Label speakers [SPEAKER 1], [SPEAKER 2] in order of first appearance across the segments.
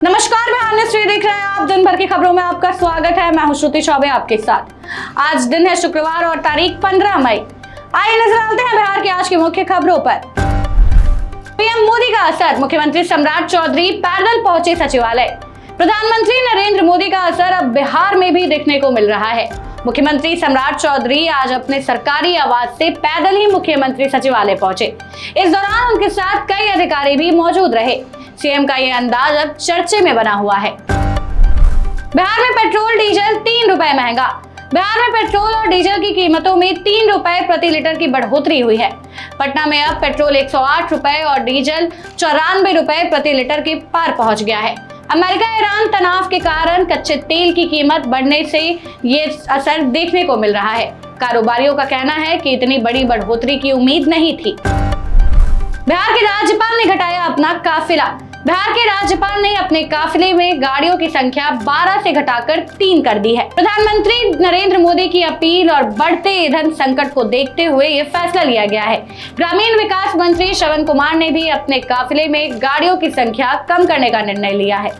[SPEAKER 1] नमस्कार, मैं आनंद श्री देख रहे हैं आप। दिन भर की खबरों में आपका स्वागत है। मैं हूं श्रुति चौबे आपके साथ। आज दिन है शुक्रवार और तारीख 15 मई। आइए नजर डालते हैं बिहार की आज की मुख्य खबरों पर। पीएम मोदी का असर, मुख्यमंत्री सम्राट चौधरी पैदल पहुंचे सचिवालय। प्रधानमंत्री नरेंद्र मोदी का असर अब बिहार में भी देखने को मिल रहा है। मुख्यमंत्री सम्राट चौधरी आज अपने सरकारी आवास से पैदल ही मुख्यमंत्री सचिवालय पहुंचे। इस दौरान उनके साथ कई अधिकारी भी मौजूद रहे। सीएम का यह अंदाज अब चर्चे में बना हुआ है। बिहार में पेट्रोल डीजल 3 रुपए महंगा। बिहार में पेट्रोल और डीजल की कीमतों में 3 रुपए प्रति लीटर की बढ़ोतरी हुई है। पटना में अब पेट्रोल 108 रुपए और डीजल 94 रुपए प्रति लीटर के पार पहुंच गया है। अमेरिका ईरान तनाव के कारण कच्चे तेल की कीमत बढ़ने से ये असर देखने को मिल रहा है। कारोबारियों का कहना है कि इतनी बड़ी बढ़ोतरी की उम्मीद नहीं थी। बिहार के राज्यपाल ने घटाया अपना काफिला। बिहार के राज्यपाल ने अपने काफिले में गाड़ियों की संख्या 12 से घटाकर 3 कर दी है। प्रधानमंत्री नरेंद्र मोदी की अपील और बढ़ते ईंधन संकट को देखते हुए ये फैसला लिया गया है। ग्रामीण विकास मंत्री श्रवण कुमार ने भी अपने काफिले में गाड़ियों की संख्या कम करने का निर्णय लिया है।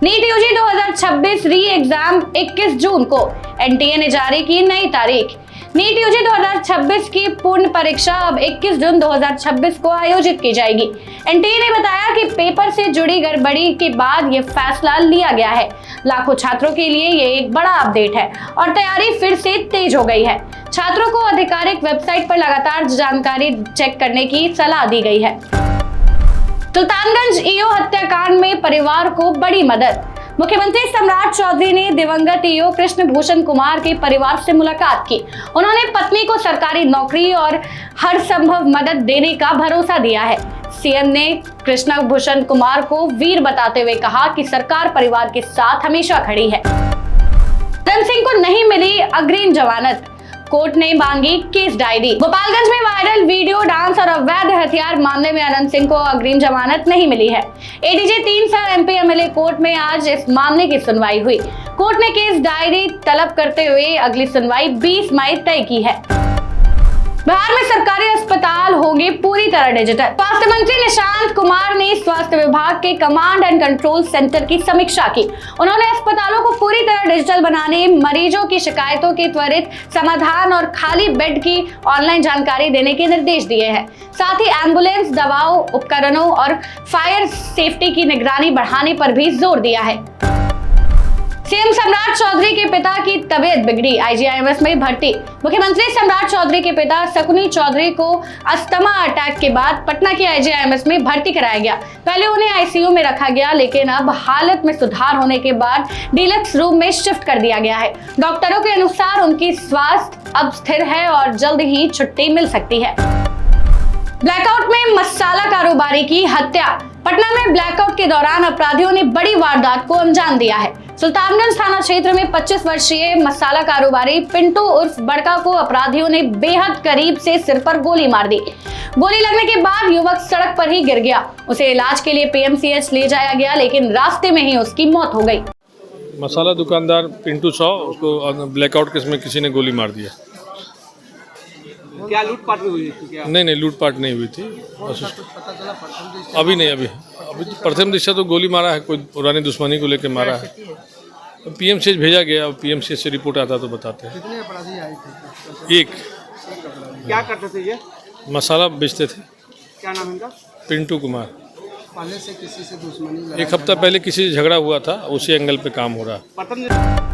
[SPEAKER 1] नीट यूजी 2026 री एग्जाम 21 जून को। एनटीए ने जारी की नई तारीख। नीट यूजी 2026 की पूर्ण परीक्षा अब 21 जून 2026 को आयोजित की जाएगी। एनटीए ने बताया कि पेपर से जुड़ी गड़बड़ी के बाद ये फैसला लिया गया है। लाखों छात्रों के लिए ये एक बड़ा अपडेट है और तैयारी फिर से तेज हो गई है। छात्रों को आधिकारिक वेबसाइट पर लगातार जानकारी चेक करने की सलाह दी गई है। सुल्तानगंज ईओ हत्याकांड में परिवार को बड़ी मदद। मुख्यमंत्री सम्राट चौधरी ने दिवंगत ईओ कृष्ण भूषण कुमार के परिवार से मुलाकात की। उन्होंने पत्नी को सरकारी नौकरी और हर संभव मदद देने का भरोसा दिया है। सीएम ने कृष्ण भूषण कुमार को वीर बताते हुए कहा कि सरकार परिवार के साथ हमेशा खड़ी है। धर्म सिंह को नहीं मिली अग्रिम जमानत, कोर्ट ने मांगी केस डायरी। गोपालगंज में वायरल वीडियो डांस और अवैध हथियार मामले में अनंत सिंह को अग्रिम जमानत नहीं मिली है। ADJ 3 sir MP MLA court में आज इस मामले की सुनवाई हुई। कोर्ट ने केस डायरी तलब करते हुए अगली सुनवाई 20 मई तय की है। बिहार में सरकारी अस्पताल होंगे पूरी तरह डिजिटल। स्वास्थ्य मंत्री निशांत कुमार ने स्वास्थ्य विभाग के कमांड एंड कंट्रोल सेंटर की समीक्षा की। उन्होंने अस्पतालों को पूरी तरह डिजिटल बनाने, मरीजों की शिकायतों के त्वरित समाधान और खाली बेड की ऑनलाइन जानकारी देने के निर्देश दिए हैं। साथ ही एम्बुलेंस, दवाओं, उपकरणों और फायर सेफ्टी की निगरानी बढ़ाने पर भी जोर दिया है। सीएम सम्राट चौधरी के पिता की तबीयत बिगड़ी, आईजीआईएमएस में भर्ती। मुख्यमंत्री सम्राट चौधरी के पिता शकुनी चौधरी को अस्थमा अटैक के बाद पटना के आईजीआईएमएस में भर्ती कराया गया। पहले उन्हें आईसीयू में रखा गया, लेकिन अब हालत में सुधार होने के बाद डीलक्स रूम में शिफ्ट कर दिया गया है। डॉक्टरों के अनुसार उनकी स्वास्थ्य अब स्थिर है और जल्द ही छुट्टी मिल सकती है। ब्लैकआउट में मसाला कारोबारी की हत्या। पटना में ब्लैकआउट के दौरान अपराधियों ने बड़ी वारदात को अंजाम दिया है। सुल्तानगंज थाना क्षेत्र में 25 वर्षीय मसाला कारोबारी पिंटू उर्फ बड़का को अपराधियों ने बेहद करीब से सिर पर गोली मार दी। गोली लगने के बाद युवक सड़क पर ही गिर गया। उसे इलाज के लिए पीएमसीएच ले जाया गया, लेकिन रास्ते में ही उसकी मौत हो गई।
[SPEAKER 2] मसाला दुकानदार पिंटू सौ, उसको ब्लैकआउट केस में किसी ने गोली मार दिया।
[SPEAKER 3] क्या लूटपाट हुई थी क्या?
[SPEAKER 2] नहीं, लूटपाट नहीं हुई थी। अभी नहीं, अभी तो प्रथम दृष्टया तो गोली मारा है, कोई पुरानी दुश्मनी को लेकर मारा है। पीएमसीएच भेजा गया, अब पीएमसीएच से रिपोर्ट आता तो बताते हैं।
[SPEAKER 3] कितने अपराधी आए थे?
[SPEAKER 2] एक।
[SPEAKER 3] क्या करते थे ये?
[SPEAKER 2] मसाला बेचते थे।
[SPEAKER 3] क्या नाम इनका?
[SPEAKER 2] पिंटू कुमार।
[SPEAKER 3] पहले से किसी से दुश्मनी?
[SPEAKER 2] एक हफ्ता पहले किसी से झगड़ा हुआ था, उसी एंगल पे काम हो रहा।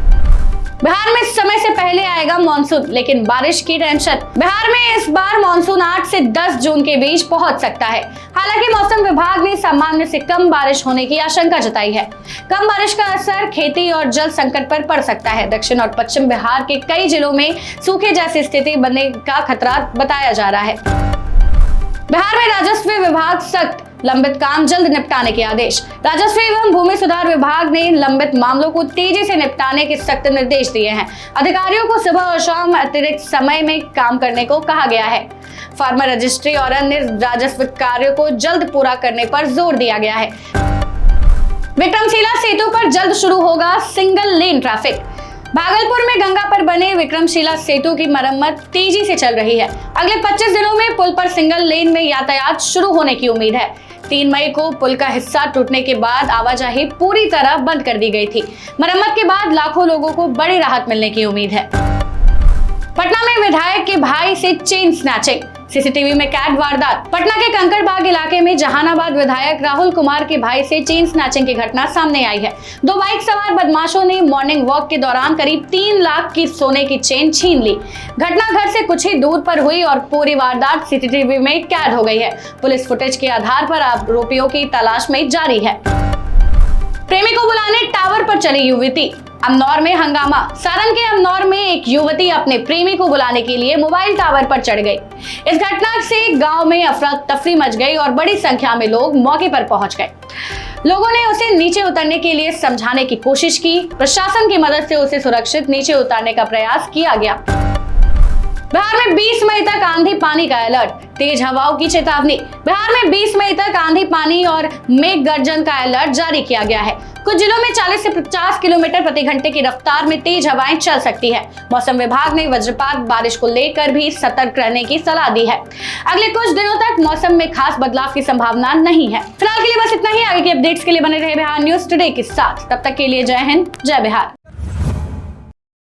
[SPEAKER 1] बिहार में समय से पहले आएगा मानसून, लेकिन बारिश की टेंशन। बिहार में इस बार मानसून 8 से 10 जून के बीच पहुंच सकता है। हालांकि मौसम विभाग ने सामान्य से कम बारिश होने की आशंका जताई है। कम बारिश का असर खेती और जल संकट पर पड़ सकता है। दक्षिण और पश्चिम बिहार के कई जिलों में सूखे जैसी स्थिति बनने का खतरा बताया जा रहा है। बिहार में राजस्व विभाग सख्त, लंबित काम जल्द निपटाने के आदेश। राजस्व एवं भूमि सुधार विभाग ने लंबित मामलों को तेजी से निपटाने के सख्त निर्देश दिए हैं। अधिकारियों को सुबह और शाम अतिरिक्त समय में काम करने को कहा गया है। फार्मर रजिस्ट्री और अन्य राजस्व कार्यों को जल्द पूरा करने पर जोर दिया गया है। विक्रमशिला सेतु पर जल्द शुरू होगा सिंगल लेन ट्रैफिक। भागलपुर में गंगा पर बने विक्रमशिला सेतु की मरम्मत तेजी से चल रही है। अगले 25 दिनों में पुल पर सिंगल लेन में यातायात शुरू होने की उम्मीद है। 3 मई को पुल का हिस्सा टूटने के बाद आवाजाही पूरी तरह बंद कर दी गई थी। मरम्मत के बाद लाखों लोगों को बड़ी राहत मिलने की उम्मीद है। पटना में विधायक के भाई से चेन स्नैचिंग, सीसीटीवी में कैद वारदात। पटना के कंकड़बाग इलाके में जहानाबाद विधायक राहुल कुमार के भाई से चेन स्नैचिंग की घटना सामने आई है। 2 बाइक सवार बदमाशों ने मॉर्निंग वॉक के दौरान करीब 3 लाख की सोने की चेन छीन ली। घटना घर से कुछ ही दूर पर हुई और पूरी वारदात सीसीटीवी में कैद हो गई है। पुलिस फुटेज के आधार पर आरोपियों की तलाश में जारी है। प्रेमी को बुलाने टावर पर चली युवती, अमनौर में हंगामा। सारण के अमनौर में एक युवती अपने प्रेमी को बुलाने के लिए मोबाइल टावर पर चढ़ गई। इस घटना से गांव में अफरा तफरी मच गई और बड़ी संख्या में लोग मौके पर पहुंच गए। लोगों ने उसे नीचे उतरने के लिए समझाने की कोशिश की। प्रशासन की मदद से उसे सुरक्षित नीचे उतारने का प्रयास किया गया। बिहार में 20 मई तक आंधी पानी का अलर्ट, तेज हवाओं की चेतावनी। बिहार में 20 मई तक आंधी पानी और मेघ गर्जन का अलर्ट जारी किया गया है। कुछ जिलों में 40 से 50 किलोमीटर प्रति घंटे की रफ्तार में तेज हवाएं चल सकती है। मौसम विभाग ने वज्रपात बारिश को लेकर भी सतर्क रहने की सलाह दी है। अगले कुछ दिनों तक मौसम में खास बदलाव की संभावना नहीं है। फिलहाल के लिए बस इतना ही। आगे की अपडेट्स के लिए बने रहे बिहार न्यूज टुडे के साथ। तब तक के लिए जय हिंद, जय बिहार।